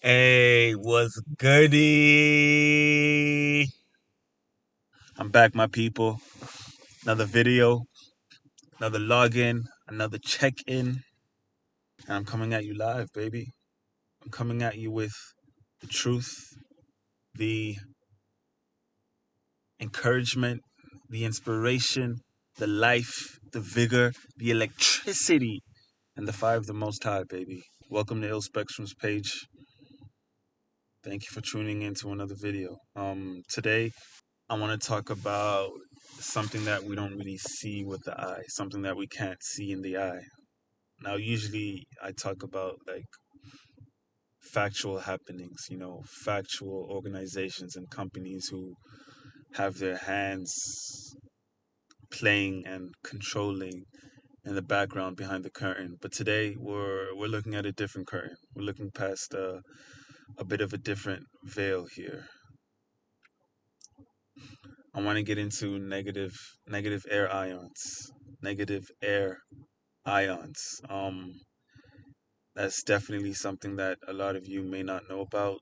Hey, what's goody? I'm back, my people. Another video, another login, another check-in, and I'm coming at you live, baby. I'm coming at you with the truth, the encouragement, the inspiration, the life, the vigor, the electricity, and the fire of the Most High, baby. Welcome to Ill Spectrum's page. Thank you for tuning in to another video. Today I want to talk about something that we don't really see with the eye, something that we can't see in the eye. Now, usually I talk about like factual happenings, factual organizations and companies who have their hands playing and controlling in the background behind the curtain. But today we're looking at a different curtain. We're looking past a bit of a different veil here. I want to get into negative air ions. Negative air ions. That's definitely something that a lot of you may not know about,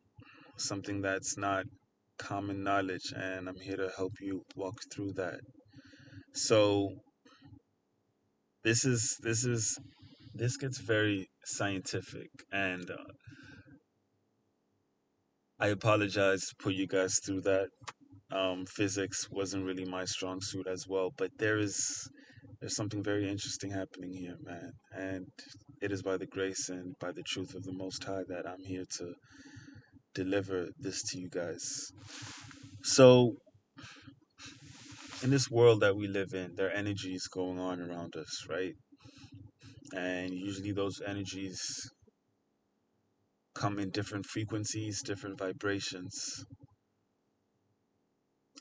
something that's not common knowledge, and I'm here to help you walk through that. So this gets very scientific, and I apologize to put you guys through that. Physics wasn't really my strong suit as well, but there's something very interesting happening here, man, and it is by the grace and by the truth of the Most High that I'm here to deliver this to you guys. So, in this world that we live in, there are energies going on around us, right? And usually those energies come in different frequencies, different vibrations.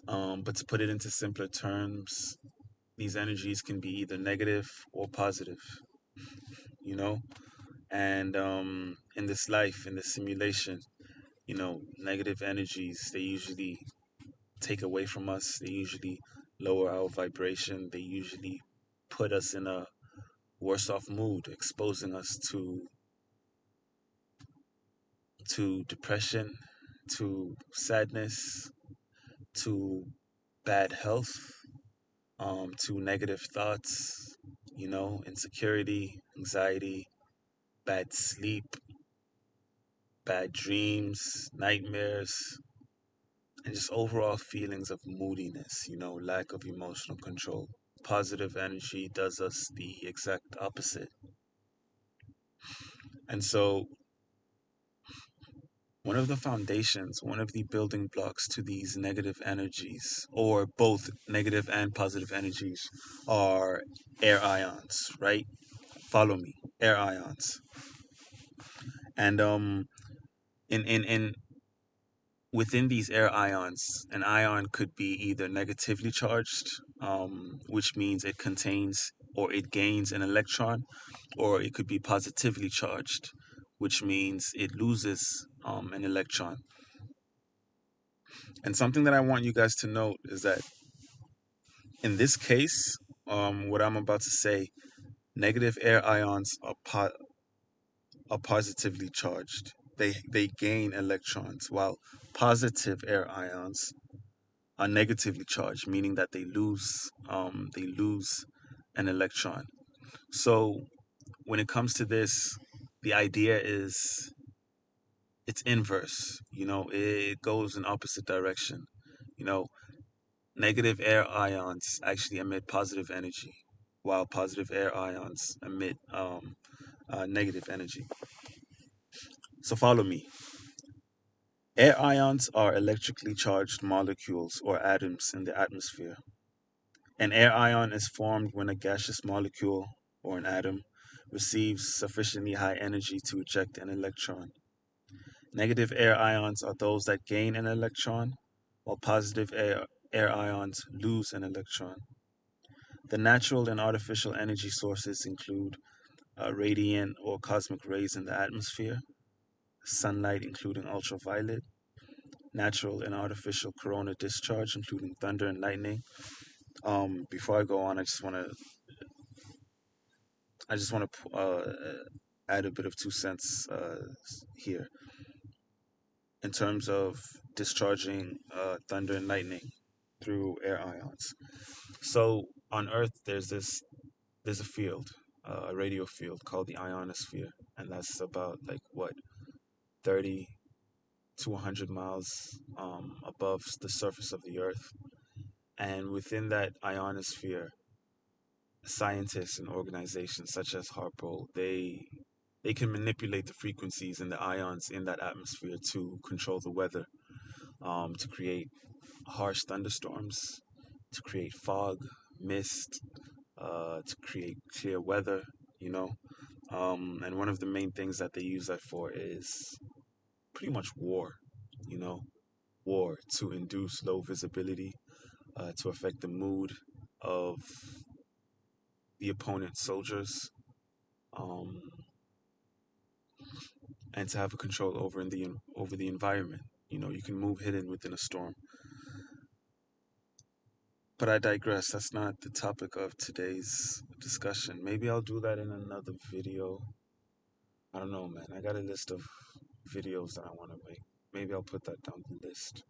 But to put it into simpler terms, these energies can be either negative or positive, you know? And in this life, in this simulation, negative energies, they usually take away from us. They usually lower our vibration. They usually put us in a worse off mood, exposing us to depression, to sadness, to bad health, to negative thoughts, insecurity, anxiety, bad sleep, bad dreams, nightmares, and just overall feelings of moodiness, lack of emotional control. Positive energy does us the exact opposite. And so, one of the foundations, one of the building blocks to these negative energies, or both negative and positive energies, are air ions, right? Follow me, air ions. And in within these air ions, an ion could be either negatively charged, which means it contains or it gains an electron, or it could be positively charged, which means it loses an electron. And something that I want you guys to note is that in this case, what I'm about to say, negative air ions are positively charged. They gain electrons, while positive air ions are negatively charged, meaning that they lose an electron. So when it comes to this, the idea is it's inverse. It goes in opposite direction. You know, Negative air ions actually emit positive energy, while positive air ions emit negative energy. So follow me. Air ions are electrically charged molecules or atoms in the atmosphere. An air ion is formed when a gaseous molecule or an atom receives sufficiently high energy to eject an electron. Negative air ions are those that gain an electron, while positive air ions lose an electron. The natural and artificial energy sources include radiant or cosmic rays in the atmosphere, sunlight, including ultraviolet, natural and artificial corona discharge, including thunder and lightning. Before I go on, I just want to add a bit of 2 cents here. in terms of discharging thunder and lightning through air ions. So on Earth, there's a field, a radio field called the ionosphere, and that's about like what 30 to 100 miles above the surface of the Earth. And within that ionosphere, scientists and organizations such as Harpo, they can manipulate the frequencies and the ions in that atmosphere to control the weather, to create harsh thunderstorms, to create fog, mist, to create clear weather, you know. And one of the main things that they use that for is pretty much war, you know, war to induce low visibility, to affect the mood of the opponent's soldiers, um, and to have a control over the environment. You know, you can move hidden within a storm. But I digress. That's not the topic of today's discussion. Maybe I'll do that in another video. I don't know, man. I got a list of videos that I want to make. Maybe I'll put that down the list.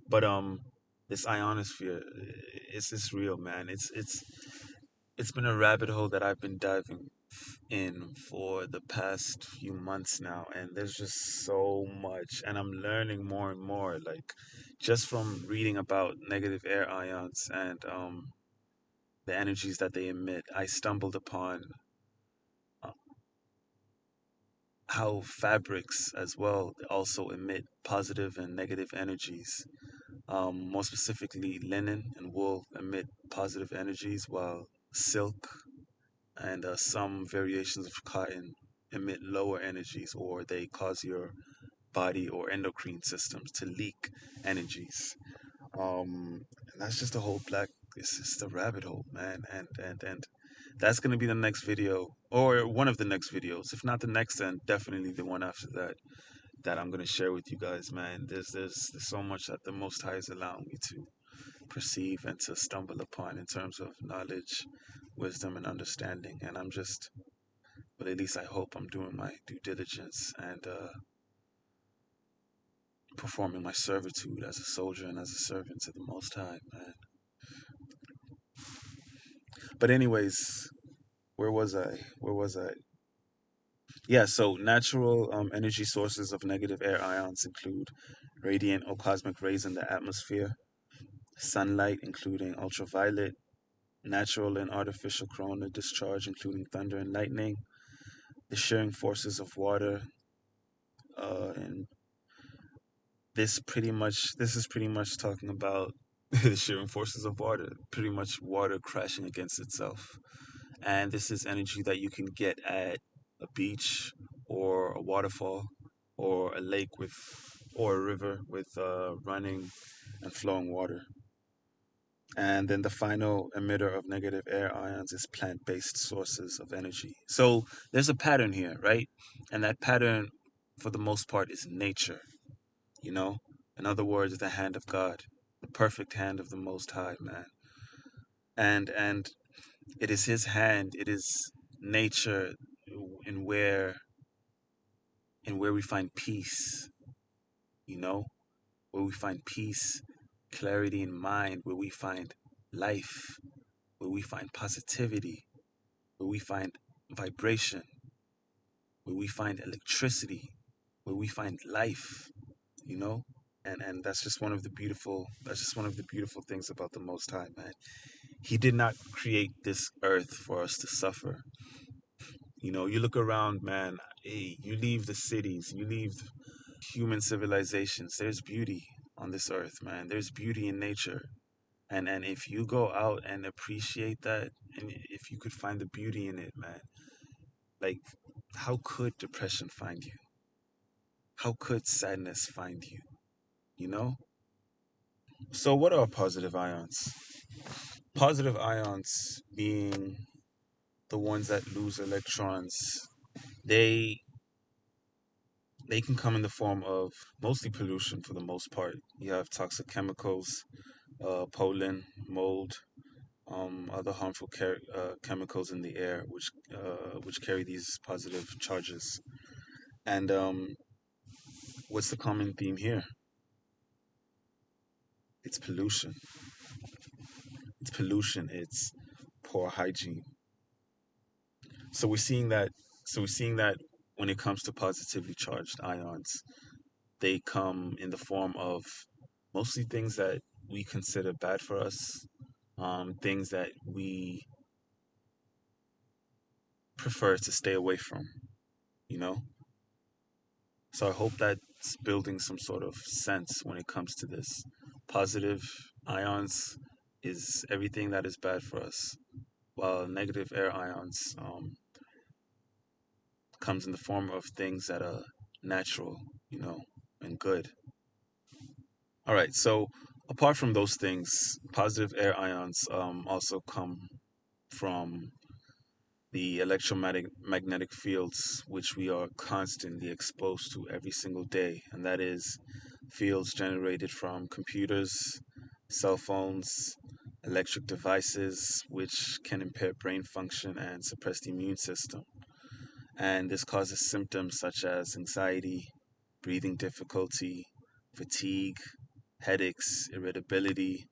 But this ionosphere, it's real, man. It's been a rabbit hole that I've been diving in for the past few months now, and there's just so much, and I'm learning more and more, like just from reading about negative air ions and the energies that they emit. I stumbled upon uh, how fabrics as well also emit positive and negative energies. More specifically, linen and wool emit positive energies, while silk and some variations of cotton emit lower energies, or they cause your body or endocrine systems to leak energies. And that's just a whole black. It's just a rabbit hole, man. And that's gonna be the next video, or one of the next videos. If not the next, then definitely the one after that. That I'm gonna share with you guys, man. There's so much that the Most High is allowing me to perceive and to stumble upon in terms of knowledge, wisdom, and understanding. And I'm just, but at least I hope I'm doing my due diligence and performing my servitude as a soldier and as a servant to the Most High, man. But anyways, where was I? Where was I? Yeah, so natural energy sources of negative air ions include radiant or cosmic rays in the atmosphere, sunlight, including ultraviolet, natural and artificial corona discharge, including thunder and lightning, the shearing forces of water, and this is pretty much talking about the shearing forces of water, pretty much water crashing against itself. And this is energy that you can get at a beach or a waterfall or a lake with or a river with running and flowing water. And then the final emitter of negative air ions is plant-based sources of energy. So there's a pattern here, right? And that pattern, for the most part, is nature, you know? In other words, the hand of God, the perfect hand of the Most High, man. And it is His hand, it is nature in where we find peace, you know? Where we find peace, clarity in mind, where we find life, where we find positivity, where we find vibration, where we find electricity, where we find life, you know? And that's just one of the beautiful things about the Most High, man. He did not create this earth for us to suffer. You know, you look around, man, hey, you leave the cities, you leave human civilizations, there's beauty on this earth, man. There's beauty in nature. And if you go out and appreciate that, and if you could find the beauty in it, man, like, how could depression find you? How could sadness find you? You know? So, what are positive ions? Positive ions being the ones that lose electrons, they they can come in the form of mostly pollution for the most part. You have toxic chemicals, pollen, mold, other harmful chemicals in the air, which carry these positive charges. And what's the common theme here? It's pollution. It's pollution. It's poor hygiene. So we're seeing that. So we're seeing that when it comes to positively charged ions, they come in the form of mostly things that we consider bad for us, things that we prefer to stay away from. You know. So I hope that's building some sort of sense when it comes to this. Positive ions is everything that is bad for us, while negative air ions comes in the form of things that are natural, and good. All right, so apart from those things, positive air ions also come from the electromagnetic fields which we are constantly exposed to every single day, and that is fields generated from computers, cell phones, electric devices, which can impair brain function and suppress the immune system. And this causes symptoms such as anxiety, breathing difficulty, fatigue, headaches, irritability,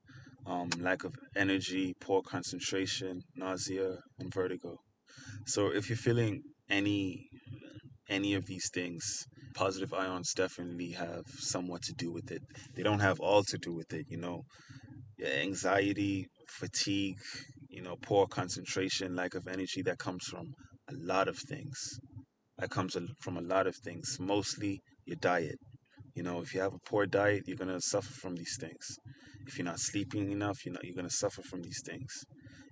lack of energy, poor concentration, nausea, and vertigo. So if you're feeling any of these things, positive ions definitely have somewhat to do with it. They don't have all to do with it, Yeah, anxiety, fatigue, poor concentration, lack of energy, that comes from a lot of things. From a lot of things, mostly your diet. If you have a poor diet, you're gonna suffer from these things. If you're not sleeping enough, you're gonna suffer from these things.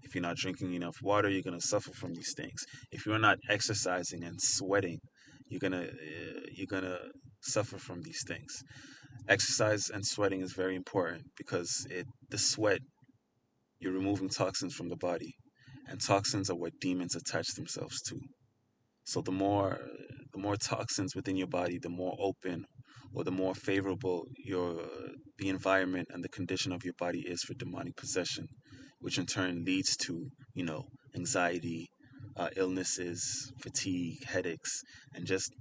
If you're not drinking enough water, you're gonna suffer from these things. If you're not exercising and sweating, you're gonna suffer from these things. Exercise and sweating is very important because the sweat, you're removing toxins from the body, and toxins are what demons attach themselves to. So the more toxins within your body, the more open or the more favorable the environment and the condition of your body is for demonic possession, which in turn leads to anxiety, illnesses, fatigue, headaches, and just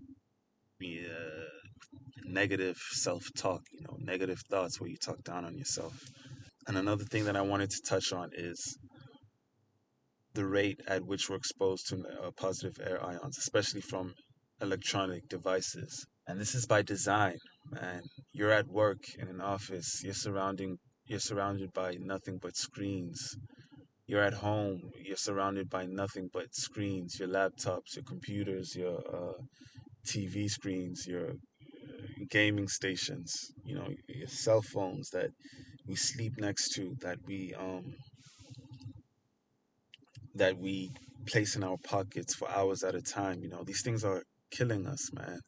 negative self-talk, negative thoughts where you talk down on yourself. And another thing that I wanted to touch on is the rate at which we're exposed to positive air ions, especially from electronic devices. And this is by design, man. You're at work in an office, you're surrounded by nothing but screens. You're at home, you're surrounded by nothing but screens, your laptops, your computers, your TV screens, your gaming stations, your cell phones that we sleep next to, that we place in our pockets for hours at a time. These things are killing us, man.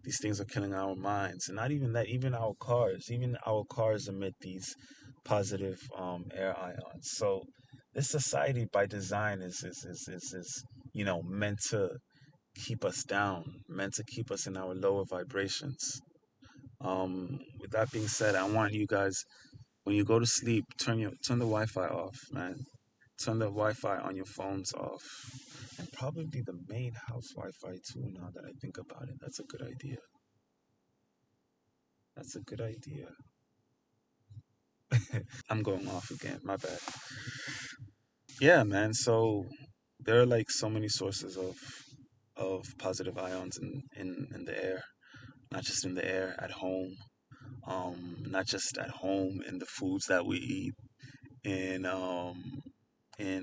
These things are killing our minds, and not even that. Even our cars emit these positive air ions. So this society, by design, is meant to keep us down, meant to keep us in our lower vibrations. With that being said, I want you guys, when you go to sleep, turn the Wi-Fi off, man. Turn the Wi-Fi on your phones off, and probably the main house Wi-Fi too. Now that I think about it, that's a good idea. That's a good idea. I'm going off again. My bad. Yeah, man. So there are like so many sources of positive ions in the air, not just in the air, at home, not just at home in the foods that we eat, in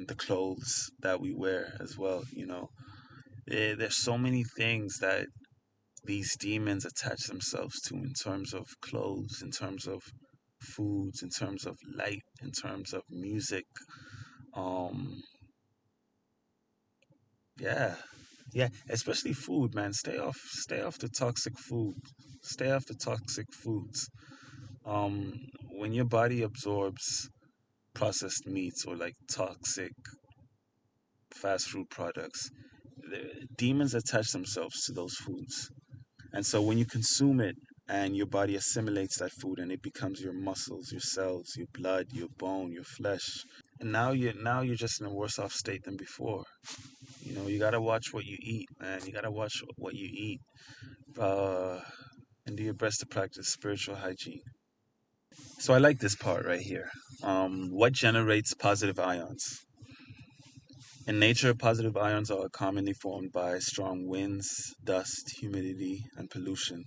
the clothes that we wear as well. There's so many things that these demons attach themselves to in terms of clothes, in terms of foods, in terms of light, in terms of music. Um, yeah, yeah, especially food, man. Stay off the toxic food. Stay off the toxic foods. When your body absorbs processed meats or like toxic fast food products, demons attach themselves to those foods. And so when you consume it and your body assimilates that food and it becomes your muscles, your cells, your blood, your bone, your flesh. And now you're just in a worse off state than before. You gotta watch what you eat, man. You gotta watch what you eat. Uh, and do your best to practice spiritual hygiene. So I like this part right here. What generates positive ions? In nature, positive ions are commonly formed by strong winds, dust, humidity, and pollution.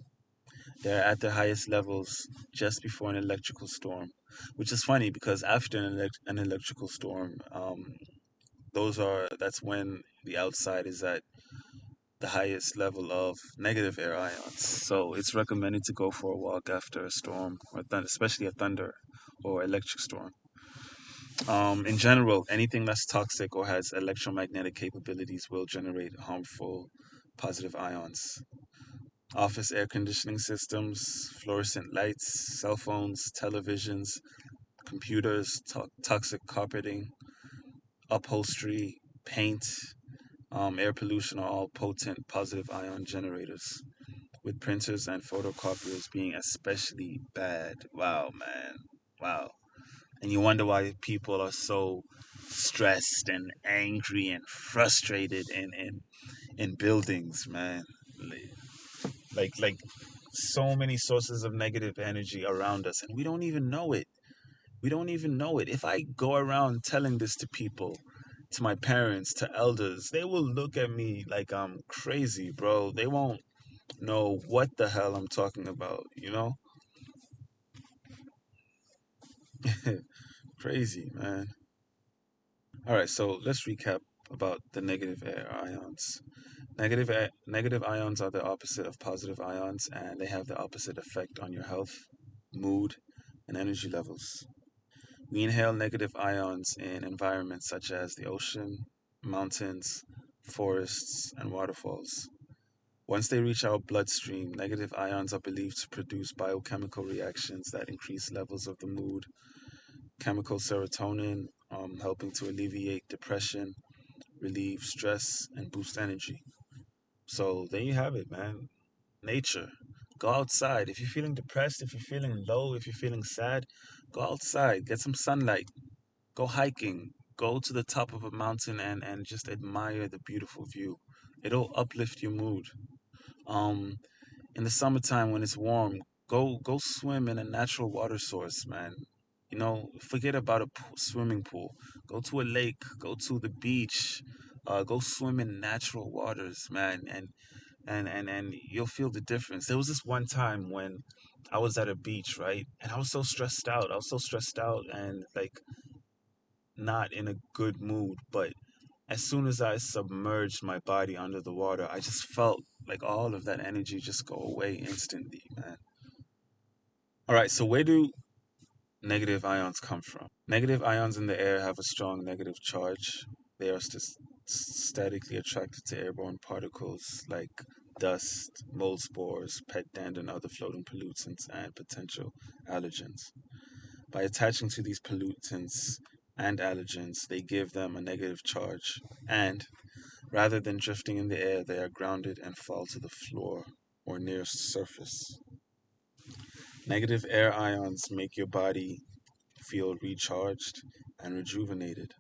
They're at their highest levels just before an electrical storm, which is funny because after an electrical storm, that's when the outside is at the highest level of negative air ions. So it's recommended to go for a walk after a storm, or especially a thunder or electric storm. In general, anything that's toxic or has electromagnetic capabilities will generate harmful positive ions. Office air conditioning systems, fluorescent lights, cell phones, televisions, computers, toxic carpeting, upholstery, paint, air pollution are all potent positive ion generators, with printers and photocopiers being especially bad. Wow, man. Wow. And you wonder why people are so stressed and angry and frustrated in buildings, man. Like so many sources of negative energy around us, and we don't even know it. We don't even know it. If I go around telling this to people, to my parents, to elders, they will look at me like I'm crazy, bro. They won't know what the hell I'm talking about, you know? Crazy, man. All right, so let's recap about the negative air ions. Negative ions are the opposite of positive ions, and they have the opposite effect on your health, mood, and energy levels. We inhale negative ions in environments such as the ocean, mountains, forests, and waterfalls. Once they reach our bloodstream, negative ions are believed to produce biochemical reactions that increase levels of the mood, chemical serotonin, helping to alleviate depression, relieve stress, and boost energy. So there you have it, man. Nature. Go outside. If you're feeling depressed, if you're feeling low, if you're feeling sad, go outside. Get some sunlight. Go hiking. Go to the top of a mountain and just admire the beautiful view. It'll uplift your mood. Um, in the summertime when it's warm, go swim in a natural water source, man. You know, forget about a swimming pool. Go to a lake. Go to the beach. Go swim in natural waters, man, and you'll feel the difference. There was this one time when I was at a beach, right? And I was so stressed out. I was so stressed out and like not in a good mood. But as soon as I submerged my body under the water, I just felt like all of that energy just go away instantly, man. All right, so where do negative ions come from? Negative ions in the air have a strong negative charge. They are statically attracted to airborne particles like dust, mold spores, pet dander, and other floating pollutants and potential allergens. By attaching to these pollutants and allergens, they give them a negative charge, and rather than drifting in the air, they are grounded and fall to the floor or nearest surface. Negative air ions make your body feel recharged and rejuvenated.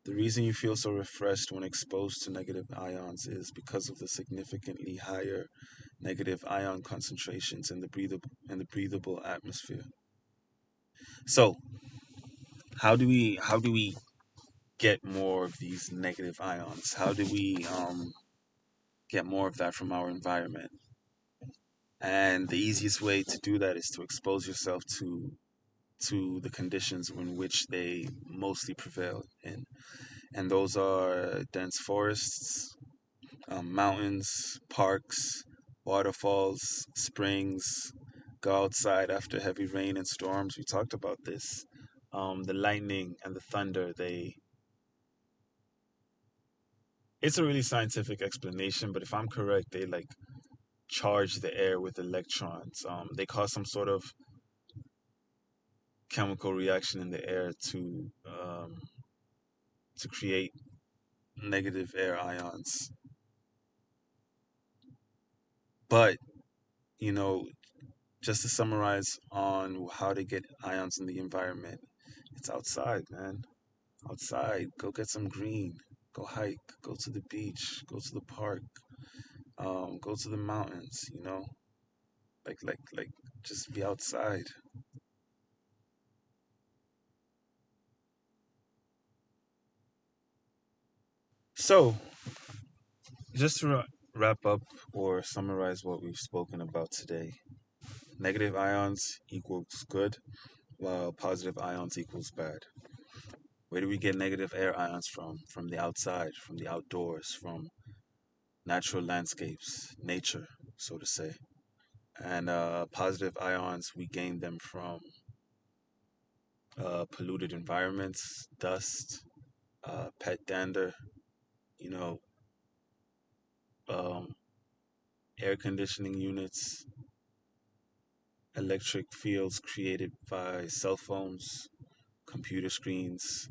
The reason you feel so refreshed when exposed to negative ions is because of the significantly higher negative ion concentrations in the breathable atmosphere. So, how do we get more of these negative ions? How do we get more of that from our environment? And the easiest way to do that is to expose yourself to the conditions in which they mostly prevail in, and those are dense forests, mountains, parks, waterfalls, springs. Go outside after heavy rain and storms. We talked about this. The lightning and the thunder. It's a really scientific explanation, but if I'm correct, they like charge the air with electrons. They cause some sort of chemical reaction in the air to create negative air ions. But you know, just to summarize on how to get ions in the environment, it's outside, man. Outside. Go get some green. Go hike. Go to the beach. Go to the park. Go to the mountains. You know, Like just be outside. So, just to wrap up or summarize what we've spoken about today, negative ions equals good, while positive ions equals bad. Where do we get negative air ions from? From the outside, from the outdoors, from natural landscapes, nature, so to say. And positive ions, we gain them from polluted environments, dust, pet dander, you know, um, air conditioning units, electric fields created by cell phones, computer screens,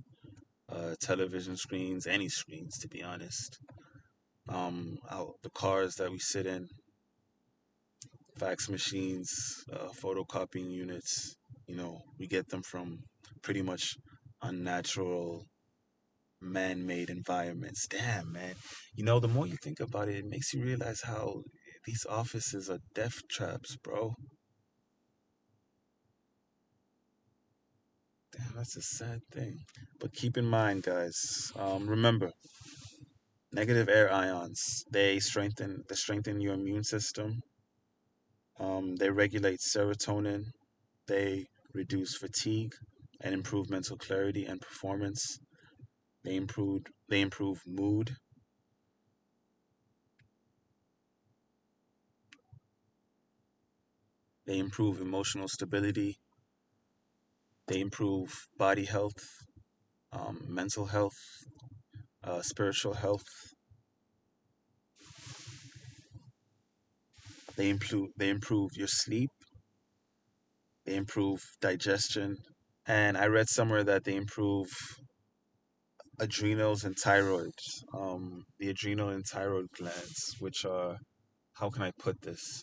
television screens, any screens, to be honest. The cars that we sit in, fax machines, photocopying units, we get them from pretty much unnatural, man made environments. Damn, man. The more you think about it, it makes you realize how these offices are death traps, bro. Damn, that's a sad thing. But keep in mind, guys, remember, negative air ions, they strengthen your immune system. They regulate serotonin. They reduce fatigue and improve mental clarity and performance. They improve mood. They improve emotional stability. They improve body health, mental health, spiritual health. They improve your sleep. They improve digestion. And I read somewhere that they improve adrenals and thyroids. The adrenal and thyroid glands, which are, how can I put this?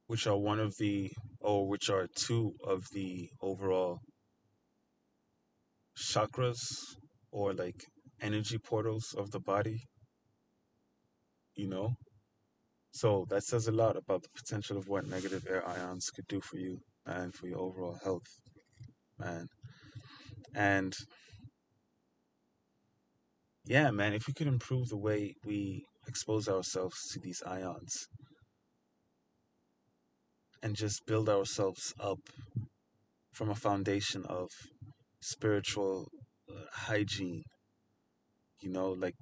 Which are one of the, or which are two of the overall chakras or like energy portals of the body, you know? So that says a lot about the potential of what negative air ions could do for you and for your overall health, man. And yeah, man, if we could improve the way we expose ourselves to these ions and just build ourselves up from a foundation of spiritual hygiene, like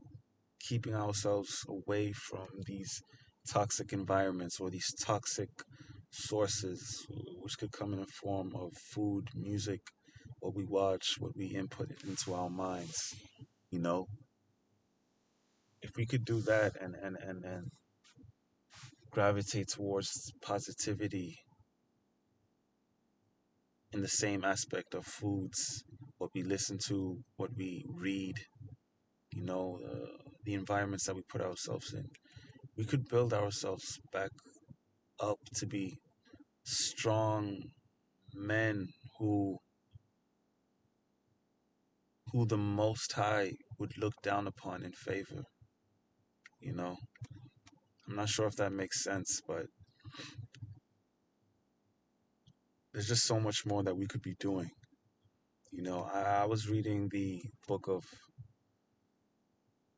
keeping ourselves away from these toxic environments or these toxic sources, which could come in the form of food, music, what we watch, what we input into our minds. You know, if we could do that and gravitate towards positivity in the same aspect of foods, what we listen to, what we read, the environments that we put ourselves in, we could build ourselves back up to be strong men who the Most High would look down upon in favor. You know, I'm not sure if that makes sense, but there's just so much more that we could be doing. I was reading the book of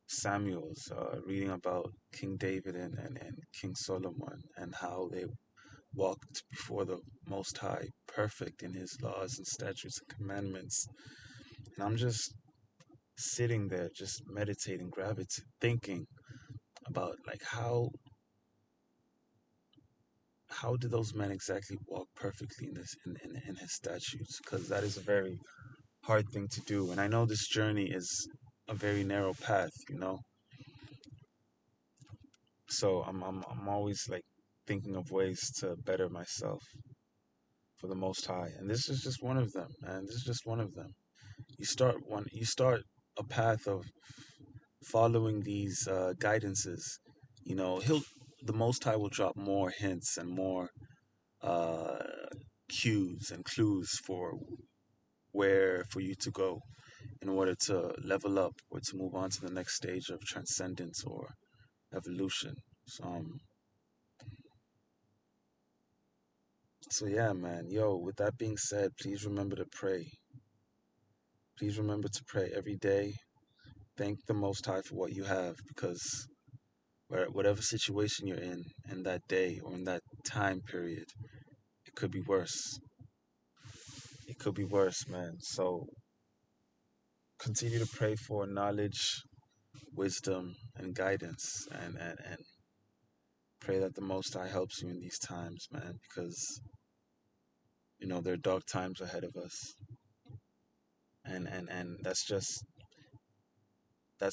Samuel's, reading about King David and King Solomon and how they walked before the Most High, perfect in his laws and statutes and commandments. And I'm just sitting there, just meditating, gravitating, thinking about like how do those men exactly walk perfectly in this in his statutes? Because that is a very hard thing to do, and I know this journey is a very narrow path. So I'm always like thinking of ways to better myself for the Most High, and this is just one of them, man. This is just one of them. You start a path of following these guidances. The Most High will drop more hints and more uh, cues and clues for where for you to go in order to level up or to move on to the next stage of transcendence or evolution. So, So yeah, man. Yo, with that being said, please remember to pray. Please remember to pray every day. Thank the Most High for what you have, because whatever situation you're in that day or in that time period, it could be worse. It could be worse, man. So continue to pray for knowledge, wisdom, and guidance, and pray that the Most High helps you in these times, man, because there are dark times ahead of us, and that's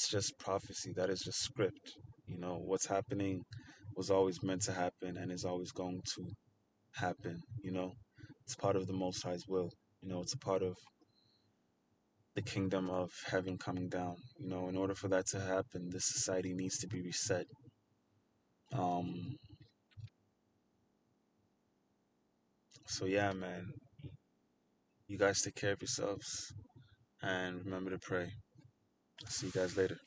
just prophecy. That is just script. What's happening was always meant to happen and is always going to happen. It's part of the Most High's will. It's a part of the kingdom of heaven coming down. In order for that to happen, this society needs to be reset. Um, so yeah, man, you guys take care of yourselves and remember to pray. See you guys later.